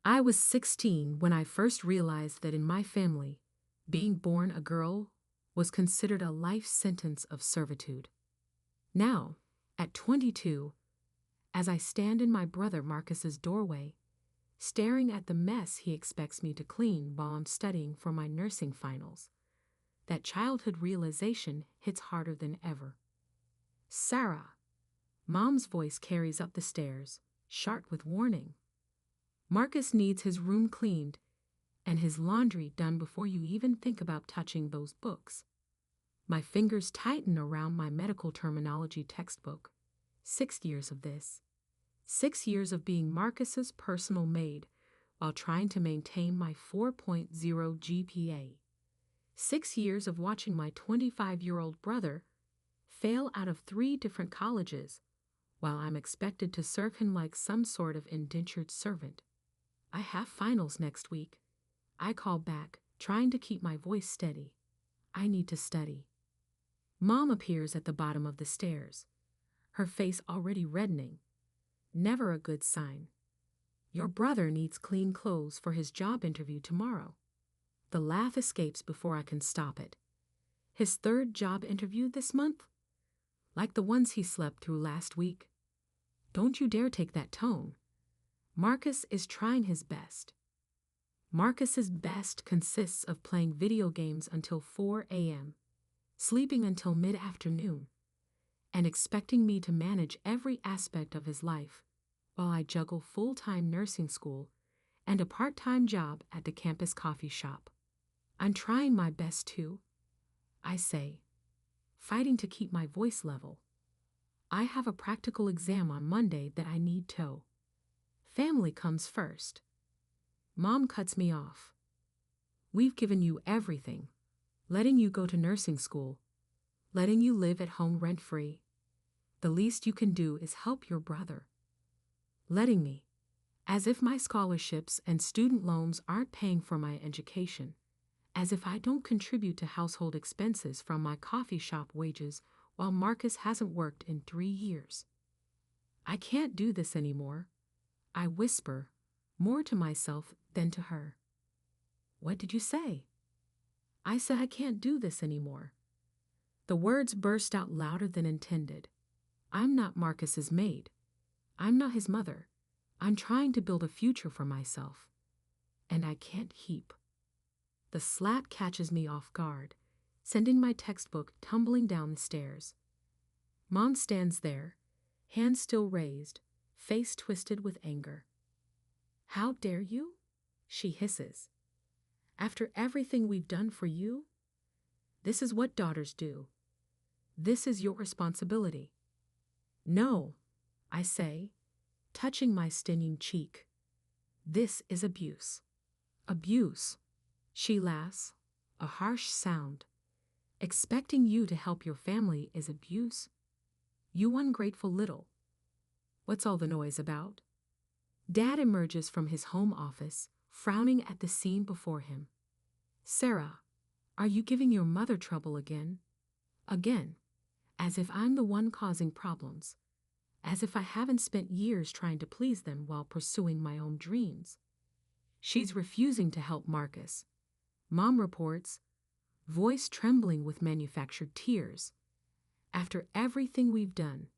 I was 16 when I first realized that in my family, being born a girl was considered a life sentence of servitude. Now, at 22, as I stand in my brother Marcus's doorway, staring at the mess he expects me to clean while I'm studying for my nursing finals, that childhood realization hits harder than ever. Sarah, Mom's voice carries up the stairs, sharp with warning. Marcus needs his room cleaned and his laundry done before you even think about touching those books. My fingers tighten around my medical terminology textbook. 6 years of this. 6 years of being Marcus's personal maid while trying to maintain my 4.0 GPA. 6 years of watching my 25-year-old brother fail out of 3 different colleges while I'm expected to serve him like some sort of indentured servant. I have finals next week. I call back, trying to keep my voice steady. I need to study. Mom appears at the bottom of the stairs, her face already reddening. Never a good sign. Your brother needs clean clothes for his job interview tomorrow. The laugh escapes before I can stop it. His 3rd job interview this month? Like the ones he slept through last week. Don't you dare take that tone. Marcus is trying his best. Marcus's best consists of playing video games until 4 a.m., sleeping until mid-afternoon, and expecting me to manage every aspect of his life while I juggle full-time nursing school and a part-time job at the campus coffee shop. I'm trying my best too, I say, fighting to keep my voice level. I have a practical exam on Monday that I need to. Family comes first. Mom cuts me off. We've given you everything, letting you go to nursing school, letting you live at home rent-free. The least you can do is help your brother. Letting me, as if my scholarships and student loans aren't paying for my education, as if I don't contribute to household expenses from my coffee shop wages while Marcus hasn't worked in 3 years. I can't do this anymore. I whisper, more to myself than to her. What did you say? I said I can't do this anymore. The words burst out louder than intended. I'm not Marcus's maid. I'm not his mother. I'm trying to build a future for myself. And I can't keep. The slap catches me off guard, sending my textbook tumbling down the stairs. Mom stands there, hands still raised, face twisted with anger. How dare you? She hisses. After everything we've done for you? This is what daughters do. This is your responsibility. No, I say, touching my stinging cheek. This is abuse. Abuse. She laughs, a harsh sound. Expecting you to help your family is abuse? You ungrateful little. What's all the noise about? Dad emerges from his home office, frowning at the scene before him. Sarah, are you giving your mother trouble again? Again, as if I'm the one causing problems, as if I haven't spent years trying to please them while pursuing my own dreams. She's refusing to help Marcus. Mom reports, voice trembling with manufactured tears. After everything we've done,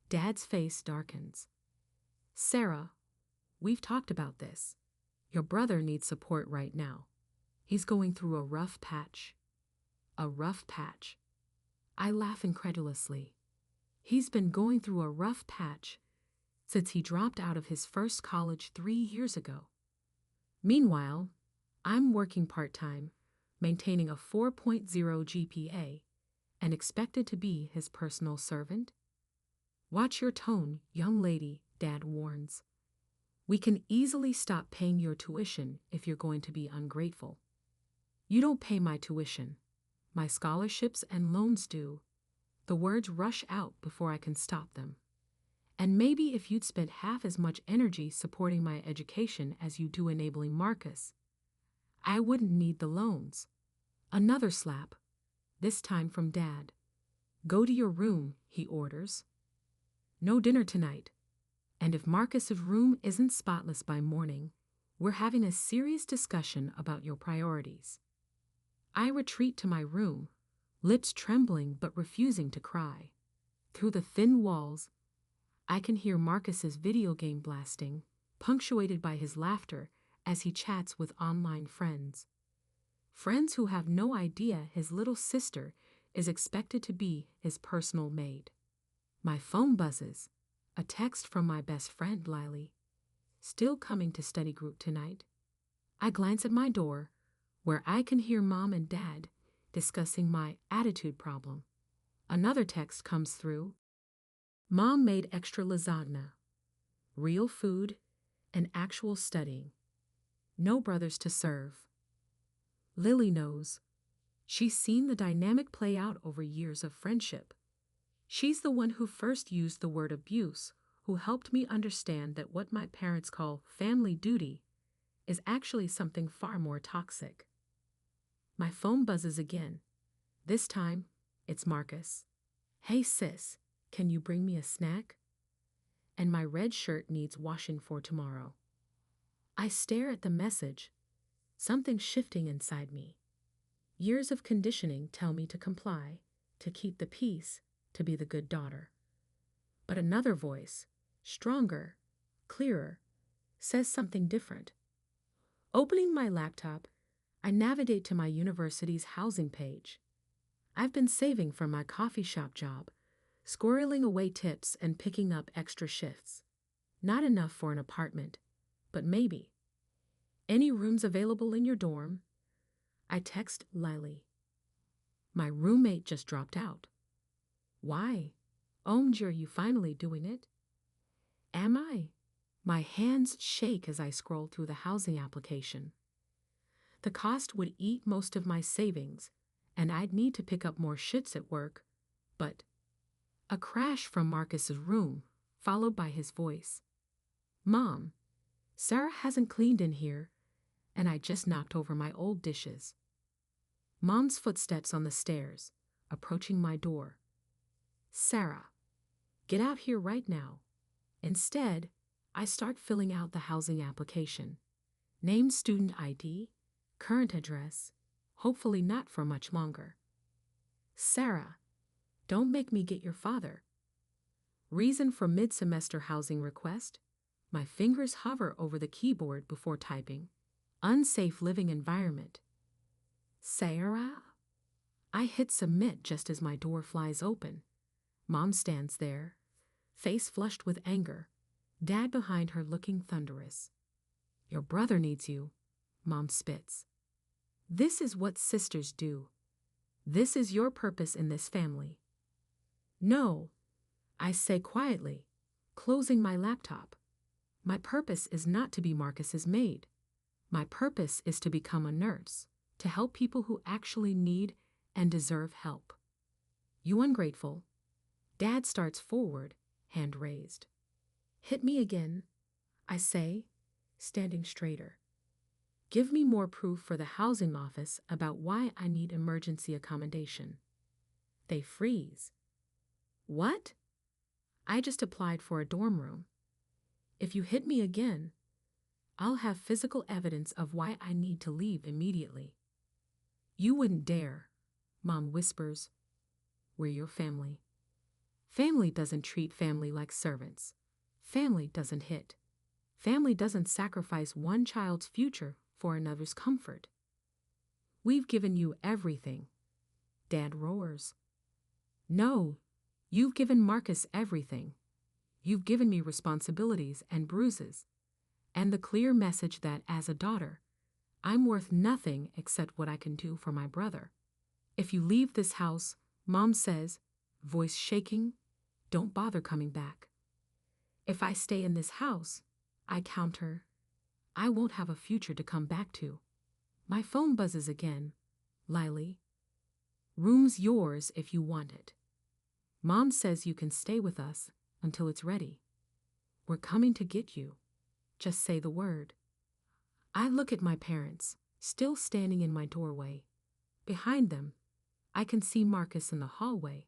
Dad's face darkens. Sarah, we've talked about this. Your brother needs support right now. He's going through a rough patch. A rough patch. I laugh incredulously. He's been going through a rough patch since he dropped out of his first college 3 years ago. Meanwhile, I'm working part-time, maintaining a 4.0 GPA, and expected to be his personal servant. Watch your tone, young lady, Dad warns. We can easily stop paying your tuition if you're going to be ungrateful. You don't pay my tuition. My scholarships and loans do. The words rush out before I can stop them. And maybe if you'd spent half as much energy supporting my education as you do enabling Marcus, I wouldn't need the loans. Another slap, this time from Dad. Go to your room, he orders. No dinner tonight. And if Marcus's room isn't spotless by morning, We're having a serious discussion about your priorities. I retreat to my room, lips trembling but refusing to cry. Through the thin walls, I can hear Marcus's video game blasting, punctuated by his laughter as he chats with online friends. Friends who have no idea his little sister is expected to be his personal maid. My phone buzzes, a text from my best friend Lily. Still coming to study group tonight? I glance at my door, where I can hear Mom and Dad discussing my attitude problem. Another text comes through. Mom made extra lasagna, real food, and actual studying. No brothers to serve. Lily knows. She's seen the dynamic play out over years of friendship. She's the one who first used the word abuse, who helped me understand that what my parents call family duty is actually something far more toxic. My phone buzzes again. This time, it's Marcus. Hey sis, can you bring me a snack? And my red shirt needs washing for tomorrow. I stare at the message, something shifting inside me. Years of conditioning tell me to comply, to keep the peace, to be the good daughter. But another voice, stronger, clearer, says something different. Opening my laptop, I navigate to my university's housing page. I've been saving for my coffee shop job, squirreling away tips and picking up extra shifts. Not enough for an apartment, but maybe. Any rooms available in your dorm? I text Lily. My roommate just dropped out. Why? OMG, are you finally doing it? Am I? My hands shake as I scroll through the housing application. The cost would eat most of my savings, and I'd need to pick up more shifts at work, but a crash from Marcus's room, followed by his voice. Mom, Sarah hasn't cleaned in here, and I just knocked over my old dishes. Mom's footsteps on the stairs, approaching my door. Sarah, get out here right now. Instead, I start filling out the housing application. Name, student ID, current address, hopefully not for much longer. Sarah, don't make me get your father. Reason for mid-semester housing request. My fingers hover over the keyboard before typing. Unsafe living environment. Sarah? I hit submit just as my door flies open. Mom stands there, face flushed with anger, Dad behind her looking thunderous. Your brother needs you, Mom spits. This is what sisters do. This is your purpose in this family. No, I say quietly, closing my laptop. My purpose is not to be Marcus's maid. My purpose is to become a nurse, to help people who actually need and deserve help. You ungrateful. Dad starts forward, hand raised. Hit me again, I say, standing straighter. Give me more proof for the housing office about why I need emergency accommodation. They freeze. What? I just applied for a dorm room. If you hit me again, I'll have physical evidence of why I need to leave immediately. You wouldn't dare, Mom whispers. We're your family. Family doesn't treat family like servants. Family doesn't hit. Family doesn't sacrifice one child's future for another's comfort. We've given you everything. Dad roars. No, you've given Marcus everything. You've given me responsibilities and bruises, and the clear message that, as a daughter, I'm worth nothing except what I can do for my brother. If you leave this house, Mom says, voice shaking, don't bother coming back. If I stay in this house, I counter, I won't have a future to come back to. My phone buzzes again. Lily. Room's yours if you want it. Mom says you can stay with us until it's ready. We're coming to get you. Just say the word. I look at my parents, still standing in my doorway. Behind them, I can see Marcus in the hallway,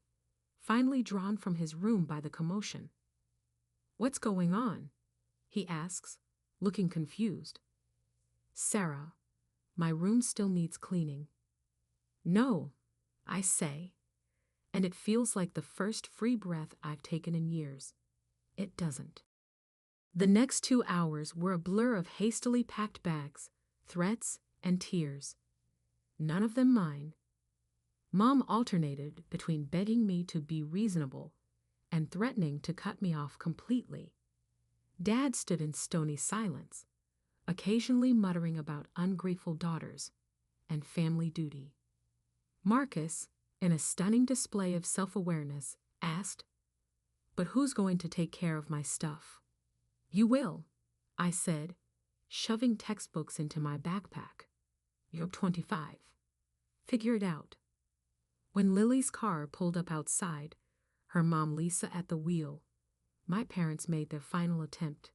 finally drawn from his room by the commotion. What's going on? He asks, looking confused. Sarah, my room still needs cleaning. No, I say, and it feels like the first free breath I've taken in years. It doesn't. The next 2 hours were a blur of hastily packed bags, threats, and tears. None of them mine. Mom alternated between begging me to be reasonable and threatening to cut me off completely. Dad stood in stony silence, occasionally muttering about ungrateful daughters and family duty. Marcus, in a stunning display of self-awareness, asked, "But who's going to take care of my stuff?" "You will," I said, shoving textbooks into my backpack. "You're 25. Figure it out." When Lily's car pulled up outside, her mom Lisa at the wheel, my parents made their final attempt.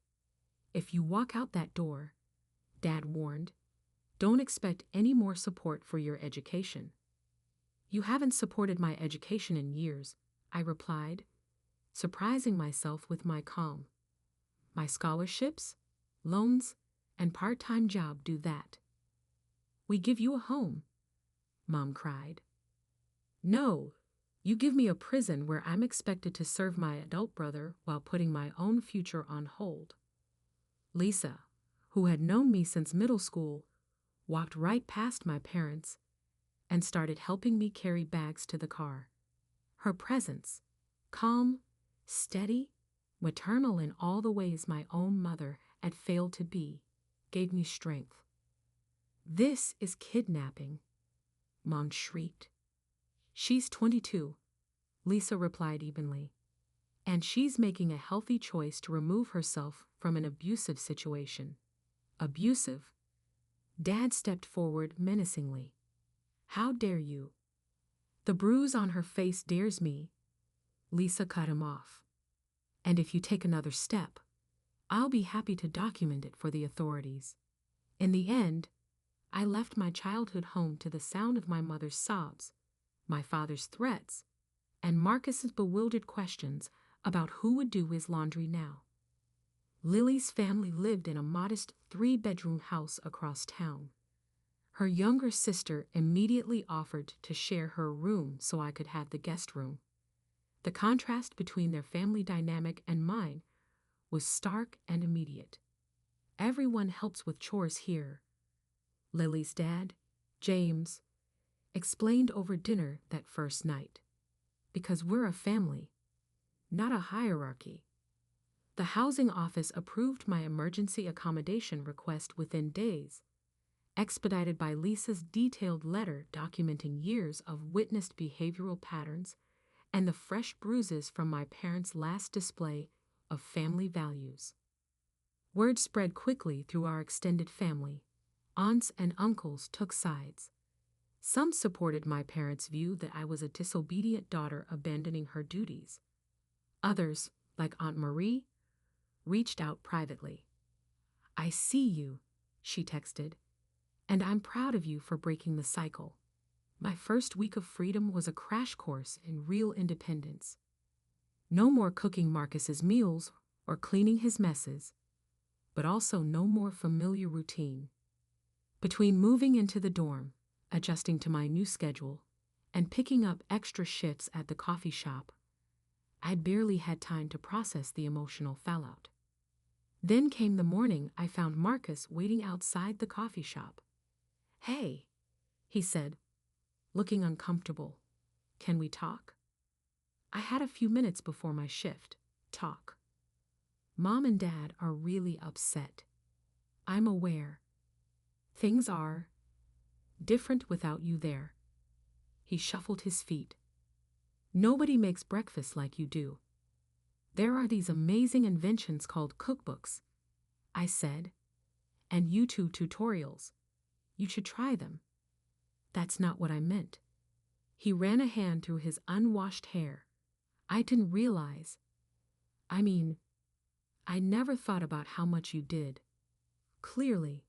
"If you walk out that door," Dad warned, "don't expect any more support for your education." "You haven't supported my education in years," I replied, surprising myself with my calm. "My scholarships, loans, and part-time job do that." "We give you a home," Mom cried. "No, you give me a prison where I'm expected to serve my adult brother while putting my own future on hold." Lisa, who had known me since middle school, walked right past my parents and started helping me carry bags to the car. Her presence, calm, steady, maternal in all the ways my own mother had failed to be, gave me strength. "This is kidnapping," Mom shrieked. "She's 22, Lisa replied evenly, "and she's making a healthy choice to remove herself from an abusive situation." "Abusive?" Dad stepped forward menacingly. "How dare you?" "The bruise on her face dares me," Lisa cut him off. "And if you take another step, I'll be happy to document it for the authorities." In the end, I left my childhood home to the sound of my mother's sobs, my father's threats, and Marcus's bewildered questions about who would do his laundry now. Lily's family lived in a modest 3-bedroom house across town. Her younger sister immediately offered to share her room so I could have the guest room. The contrast between their family dynamic and mine was stark and immediate. "Everyone helps with chores here," Lily's dad, James, explained over dinner that first night. "Because we're a family, not a hierarchy." The housing office approved my emergency accommodation request within days, expedited by Lisa's detailed letter documenting years of witnessed behavioral patterns and the fresh bruises from my parents' last display of family values. Word spread quickly through our extended family. Aunts and uncles took sides. Some supported my parents' view that I was a disobedient daughter abandoning her duties. Others, like Aunt Marie, reached out privately. "I see you," she texted, "and I'm proud of you for breaking the cycle." My first week of freedom was a crash course in real independence. No more cooking Marcus's meals or cleaning his messes, but also no more familiar routine. Between moving into the dorm, adjusting to my new schedule, and picking up extra shifts at the coffee shop, I barely had time to process the emotional fallout. Then came the morning I found Marcus waiting outside the coffee shop. "Hey," he said, looking uncomfortable. "Can we talk?" I had a few minutes before my shift. Talk. "Mom and Dad are really upset. I'm aware. Things are different without you there." He shuffled his feet. "Nobody makes breakfast like you do. There are these amazing inventions called cookbooks," I said, "and YouTube tutorials. You should try them." "That's not what I meant." He ran a hand through his unwashed hair. "I didn't realize. I mean, I never thought about how much you did. Clearly.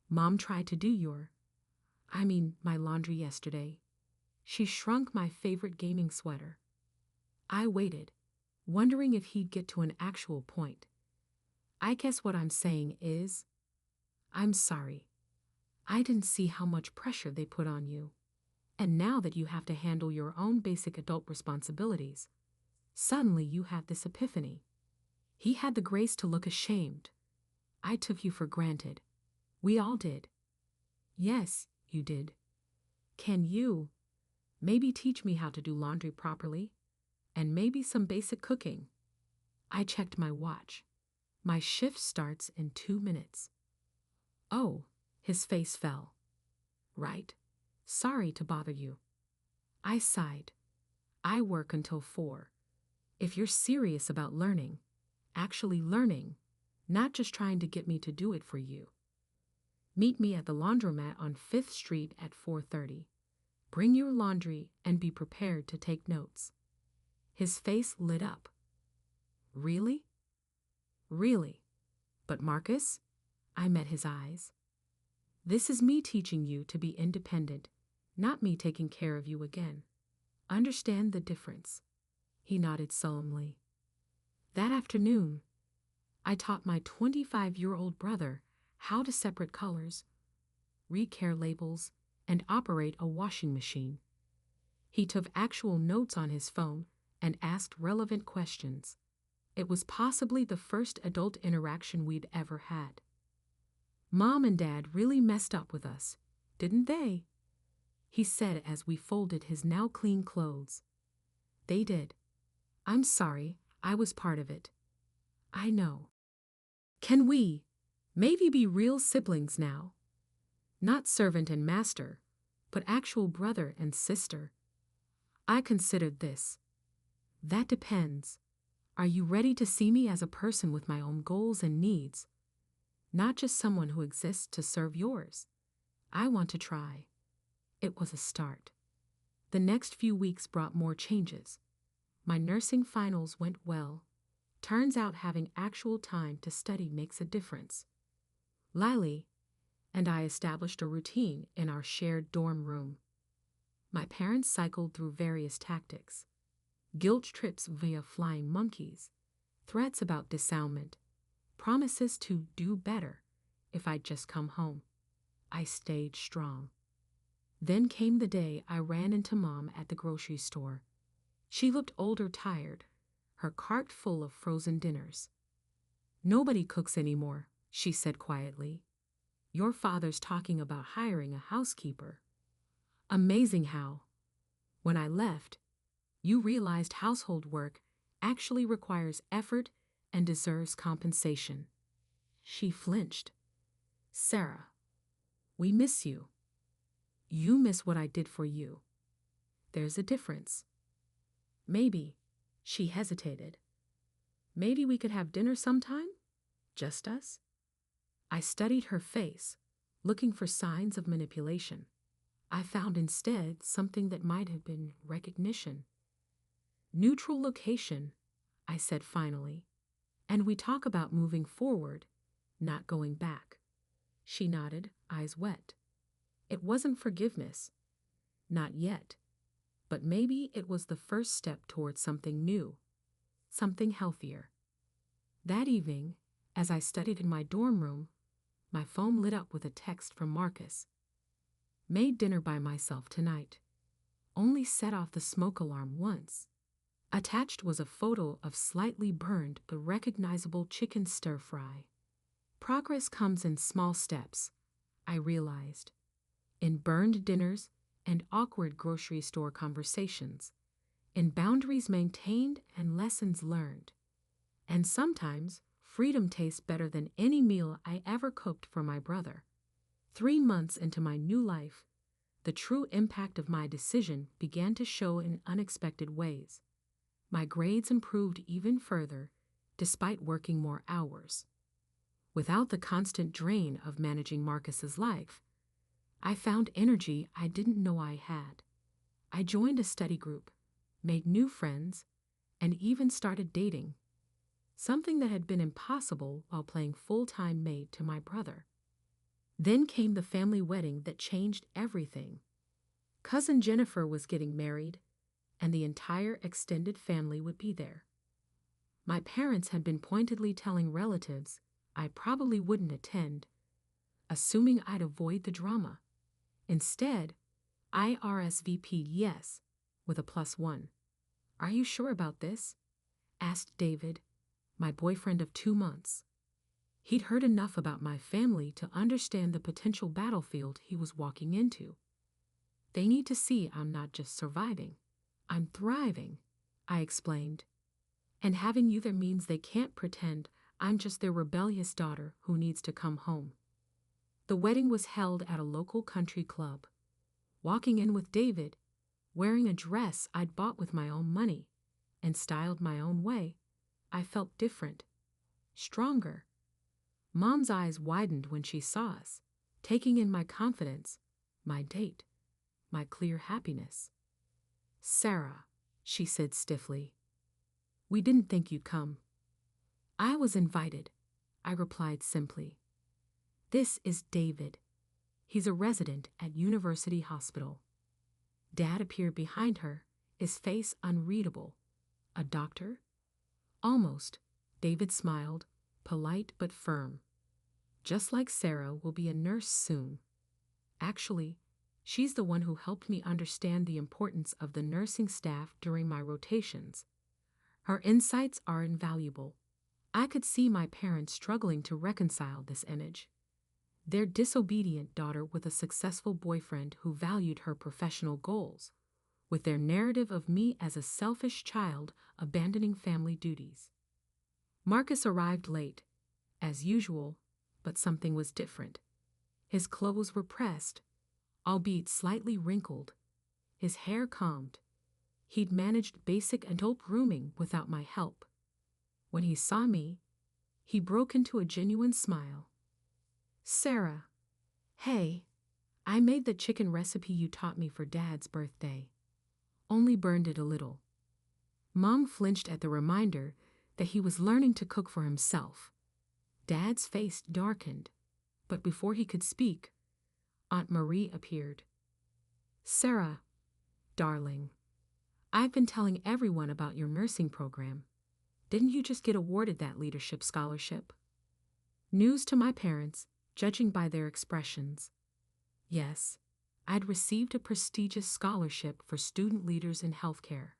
Mom tried to do my laundry yesterday. She shrunk my favorite gaming sweater." I waited, wondering if he'd get to an actual point. "I guess what I'm saying is, I'm sorry. I didn't see how much pressure they put on you. And now that you have to handle your own basic adult responsibilities, suddenly you have this epiphany. He had the grace to look ashamed. I took you for granted. We all did. Yes, you did. Can you maybe teach me how to do laundry properly? And maybe some basic cooking? I checked my watch. My shift starts in 2 minutes. Oh, his face fell. Right. Sorry to bother you. I sighed. I work until 4. If you're serious about learning, actually learning, not just trying to get me to do it for you. Meet me at the laundromat on 5th Street at 4:30. Bring your laundry and be prepared to take notes. His face lit up. Really? Really? But Marcus? I met his eyes. This is me teaching you to be independent, not me taking care of you again. Understand the difference. He nodded solemnly. That afternoon, I taught my 25-year-old brother how to separate colors, read care labels, and operate a washing machine. He took actual notes on his phone and asked relevant questions. It was possibly the first adult interaction we'd ever had. Mom and Dad really messed up with us, didn't they? He said as we folded his now clean clothes. They did. I'm sorry, I was part of it. I know. Can we maybe be real siblings now? Not servant and master, but actual brother and sister. I considered this. That depends. Are you ready to see me as a person with my own goals and needs? Not just someone who exists to serve yours. I want to try. It was a start. The next few weeks brought more changes. My nursing finals went well. Turns out having actual time to study makes a difference. Lily and I established a routine in our shared dorm room. My parents cycled through various tactics. Guilt trips via flying monkeys, threats about disownement, promises to do better if I'd just come home. I stayed strong. Then came the day I ran into Mom at the grocery store. She looked old or tired, her cart full of frozen dinners. Nobody cooks anymore, she said quietly. Your father's talking about hiring a housekeeper. Amazing how, when I left, you realized household work actually requires effort and deserves compensation. She flinched. Sarah, we miss you. You miss what I did for you. There's a difference. Maybe, she hesitated. Maybe we could have dinner sometime? Just us? I studied her face, looking for signs of manipulation. I found instead something that might have been recognition. Neutral location, I said finally, and we talk about moving forward, not going back. She nodded, eyes wet. It wasn't forgiveness. Not yet. But maybe it was the first step towards something new, something healthier. That evening, as I studied in my dorm room, my phone lit up with a text from Marcus. Made dinner by myself tonight. Only set off the smoke alarm once. Attached was a photo of slightly burned but recognizable chicken stir-fry. Progress comes in small steps, I realized. In burned dinners and awkward grocery store conversations. In boundaries maintained and lessons learned. And sometimes, freedom tastes better than any meal I ever cooked for my brother. 3 months into my new life, the true impact of my decision began to show in unexpected ways. My grades improved even further, despite working more hours. Without the constant drain of managing Marcus's life, I found energy I didn't know I had. I joined a study group, made new friends, and even started dating. Something that had been impossible while playing full-time maid to my brother. Then came the family wedding that changed everything. Cousin Jennifer was getting married, and the entire extended family would be there. My parents had been pointedly telling relatives I probably wouldn't attend. assuming I'd avoid the drama. Instead, I RSVP'd yes, with a +1. Are you sure about this? Asked David, my boyfriend of 2 months. He'd heard enough about my family to understand the potential battlefield he was walking into. They need to see I'm not just surviving, I'm thriving, I explained. And having you there means they can't pretend I'm just their rebellious daughter who needs to come home. The wedding was held at a local country club. Walking in with David, wearing a dress I'd bought with my own money and styled my own way, I felt different, stronger. Mom's eyes widened when she saw us, taking in my confidence, my date, my clear happiness. Sarah, she said stiffly, we didn't think you'd come. I was invited, I replied simply. This is David. He's a resident at University Hospital. Dad appeared behind her, his face unreadable. A doctor? Almost. David smiled, polite but firm. Just like Sarah will be a nurse soon. Actually, she's the one who helped me understand the importance of the nursing staff during my rotations. Her insights are invaluable. I could see my parents struggling to reconcile this image. Their disobedient daughter with a successful boyfriend who valued her professional goals, with their narrative of me as a selfish child abandoning family duties. Marcus arrived late, as usual, but something was different. His clothes were pressed, albeit slightly wrinkled, his hair combed. He'd managed basic adult grooming without my help. When he saw me, he broke into a genuine smile. Sarah, hey, I made the chicken recipe you taught me for Dad's birthday. Only burned it a little. Mom flinched at the reminder that he was learning to cook for himself. Dad's face darkened, but before he could speak, Aunt Marie appeared. Sarah, darling, I've been telling everyone about your nursing program. Didn't you just get awarded that leadership scholarship? News to my parents, judging by their expressions. Yes, I'd received a prestigious scholarship for student leaders in healthcare,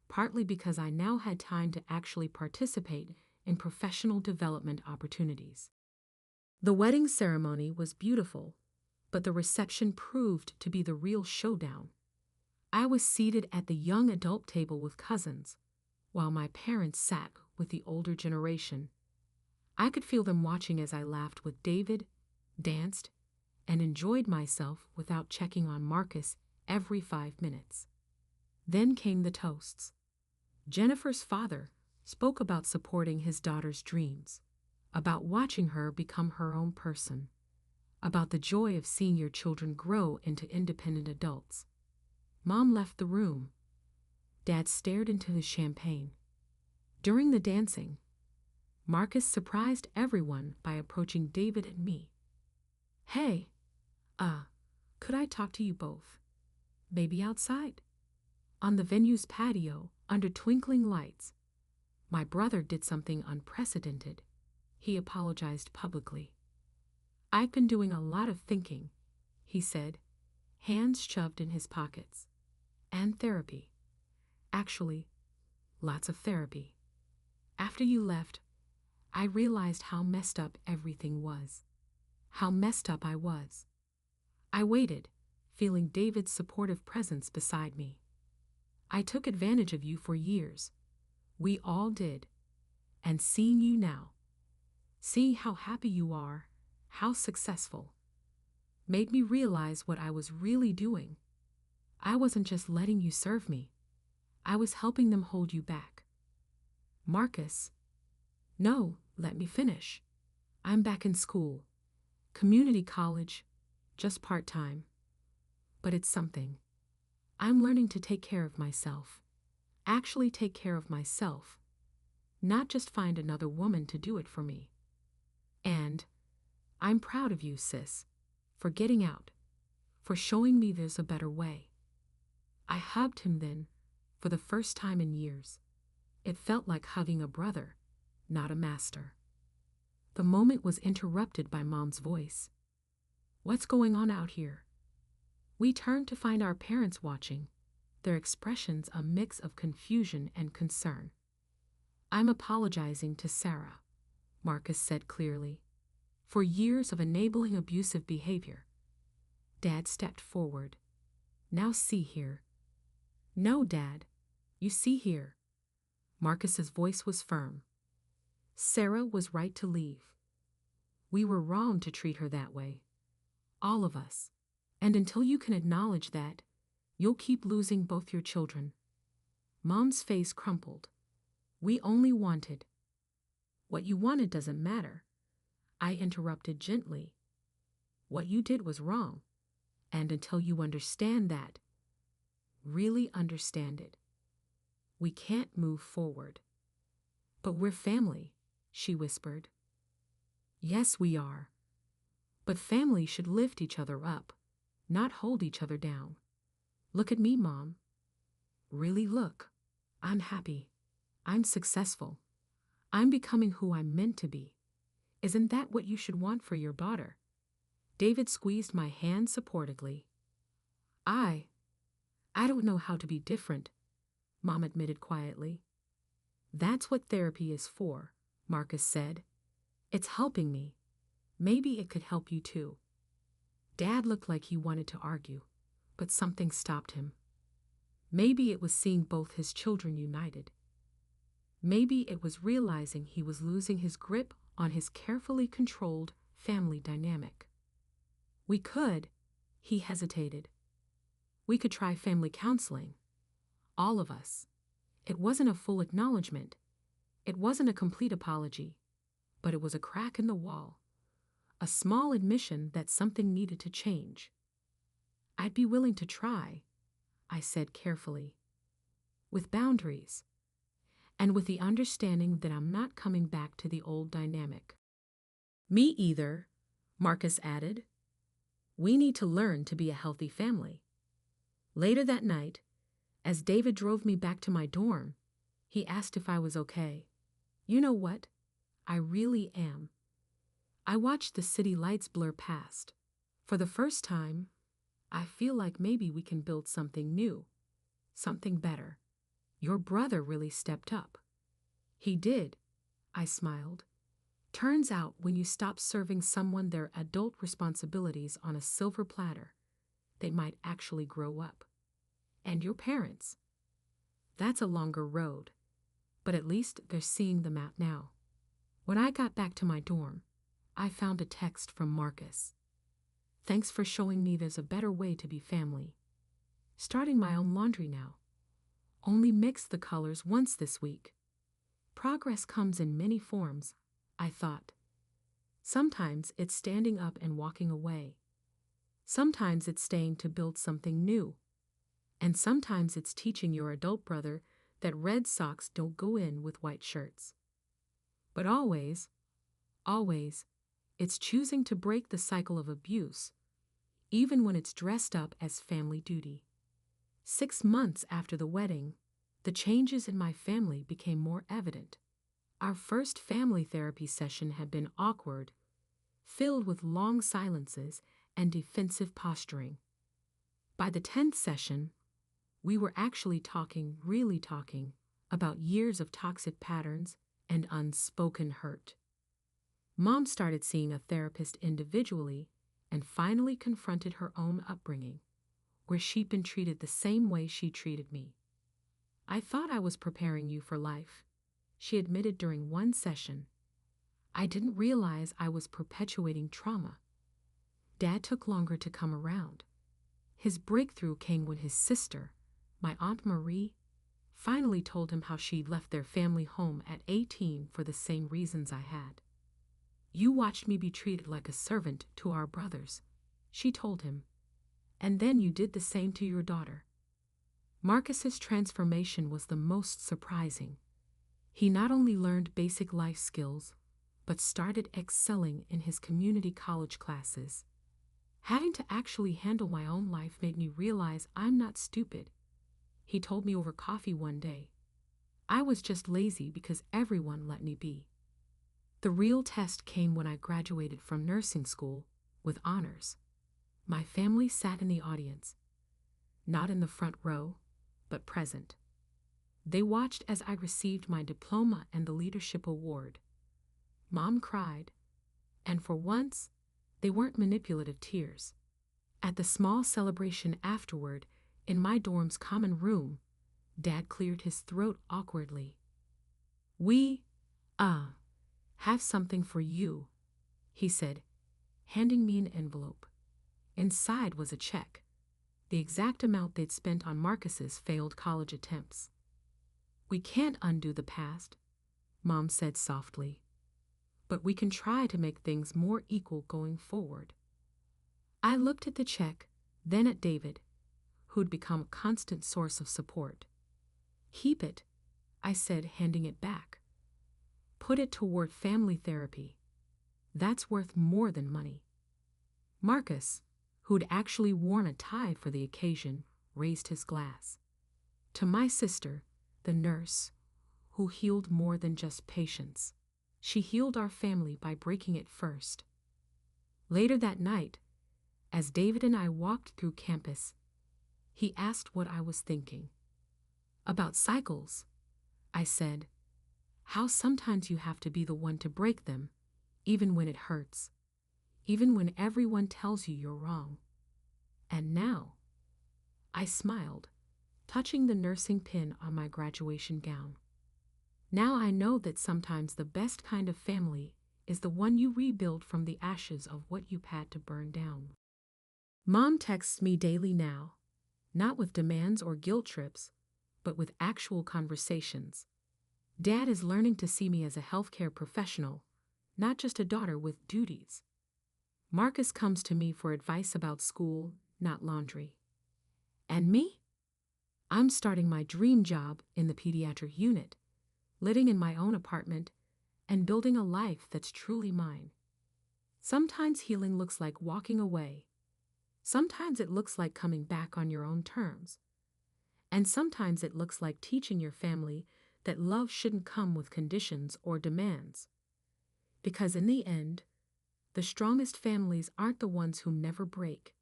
partly because I now had time to actually participate in professional development opportunities. The wedding ceremony was beautiful, but the reception proved to be the real showdown. I was seated at the young adult table with cousins, while my parents sat with the older generation. I could feel them watching as I laughed with David, danced, and enjoyed myself without checking on Marcus every 5 minutes. Then came the toasts. Jennifer's father spoke about supporting his daughter's dreams, about watching her become her own person, about the joy of seeing your children grow into independent adults. Mom left the room. Dad stared into his champagne. During the dancing, Marcus surprised everyone by approaching David and me. Hey, could I talk to you both? Maybe outside? On the venue's patio, under twinkling lights. My brother did something unprecedented. He apologized publicly. I've been doing a lot of thinking, he said, hands shoved in his pockets. And therapy. Actually, lots of therapy. After you left, I realized how messed up everything was. How messed up I was. I waited, feeling David's supportive presence beside me. I took advantage of you for years. We all did. And seeing you now, seeing how happy you are, how successful, made me realize what I was really doing. I wasn't just letting you serve me. I was helping them hold you back. Marcus, no, let me finish. I'm back in school. Community college, just part-time. But it's something. I'm learning to take care of myself. Actually take care of myself. Not just find another woman to do it for me. And I'm proud of you, sis, for getting out, for showing me there's a better way. I hugged him then, for the first time in years. It felt like hugging a brother, not a master. The moment was interrupted by Mom's voice. What's going on out here? We turned to find our parents watching, their expressions a mix of confusion and concern. I'm apologizing to Sarah, Marcus said clearly, for years of enabling abusive behavior. Dad stepped forward. Now see here. No, Dad. You see here. Marcus's voice was firm. Sarah was right to leave. We were wrong to treat her that way. All of us. And until you can acknowledge that, you'll keep losing both your children. Mom's face crumpled. We only wanted. What you wanted doesn't matter. I interrupted gently. What you did was wrong. And until you understand that, really understand it, we can't move forward. But we're family, she whispered. Yes, we are. But family should lift each other up, not hold each other down. Look at me, Mom. Really look. I'm happy. I'm successful. I'm becoming who I'm meant to be. Isn't that what you should want for your daughter? David squeezed my hand supportively. I don't know how to be different, Mom admitted quietly. That's what therapy is for, Marcus said. It's helping me. Maybe it could help you too. Dad looked like he wanted to argue, but something stopped him. Maybe it was seeing both his children united. Maybe it was realizing he was losing his grip on his carefully controlled family dynamic. He hesitated. We could try family counseling. All of us. It wasn't a full acknowledgement. It wasn't a complete apology. But it was a crack in the wall. A small admission that something needed to change. I'd be willing to try, I said carefully. With boundaries. And with the understanding that I'm not coming back to the old dynamic. Me either, Marcus added. We need to learn to be a healthy family. Later that night, as David drove me back to my dorm, he asked if I was okay. You know what? I really am. I watched the city lights blur past. For the first time, I feel like maybe we can build something new, something better. Your brother really stepped up. He did, I smiled. Turns out when you stop serving someone their adult responsibilities on a silver platter, they might actually grow up. And your parents. That's a longer road, but at least they're seeing the map now. When I got back to my dorm, I found a text from Marcus. Thanks for showing me there's a better way to be family. Starting my own laundry now. Only mix the colors once this week. Progress comes in many forms, I thought. Sometimes it's standing up and walking away. Sometimes it's staying to build something new. And sometimes it's teaching your adult brother that red socks don't go in with white shirts. But always, it's choosing to break the cycle of abuse, even when it's dressed up as family duty. 6 months after the wedding, the changes in my family became more evident. Our first family therapy session had been awkward, filled with long silences and defensive posturing. By the 10th session, we were actually really talking, about years of toxic patterns and unspoken hurt. Mom started seeing a therapist individually and finally confronted her own upbringing, where she'd been treated the same way she treated me. I thought I was preparing you for life, she admitted during one session. I didn't realize I was perpetuating trauma. Dad took longer to come around. His breakthrough came when his sister, my Aunt Marie, finally told him how she'd left their family home at 18 for the same reasons I had. You watched me be treated like a servant to our brothers, she told him. And then you did the same to your daughter. Marcus's transformation was the most surprising. He not only learned basic life skills, but started excelling in his community college classes. Having to actually handle my own life made me realize I'm not stupid, he told me over coffee one day. I was just lazy because everyone let me be. The real test came when I graduated from nursing school with honors. My family sat in the audience, not in the front row, but present. They watched as I received my diploma and the leadership award. Mom cried, and for once, they weren't manipulative tears. At the small celebration afterward, in my dorm's common room, Dad cleared his throat awkwardly. "We, have something for you," he said, handing me an envelope. Inside was a check, the exact amount they'd spent on Marcus's failed college attempts. "We can't undo the past," Mom said softly, "but we can try to make things more equal going forward." I looked at the check, then at David, who'd become a constant source of support. "Keep it," I said, handing it back. "Put it toward family therapy. That's worth more than money." Marcus, who'd actually worn a tie for the occasion, raised his glass. "To my sister, the nurse, who healed more than just patients. She healed our family by breaking it first." Later that night, as David and I walked through campus, he asked what I was thinking. "About cycles," I said. "How sometimes you have to be the one to break them, even when it hurts, even when everyone tells you you're wrong." And now, I smiled, touching the nursing pin on my graduation gown. "Now I know that sometimes the best kind of family is the one you rebuild from the ashes of what you've had to burn down." Mom texts me daily now, not with demands or guilt trips, but with actual conversations. Dad is learning to see me as a healthcare professional, not just a daughter with duties. Marcus comes to me for advice about school, not laundry. And me? I'm starting my dream job in the pediatric unit, living in my own apartment, and building a life that's truly mine. Sometimes healing looks like walking away. Sometimes it looks like coming back on your own terms. And sometimes it looks like teaching your family that love shouldn't come with conditions or demands. Because in the end, the strongest families aren't the ones who never break.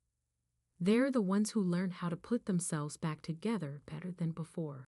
They're the ones who learn how to put themselves back together better than before.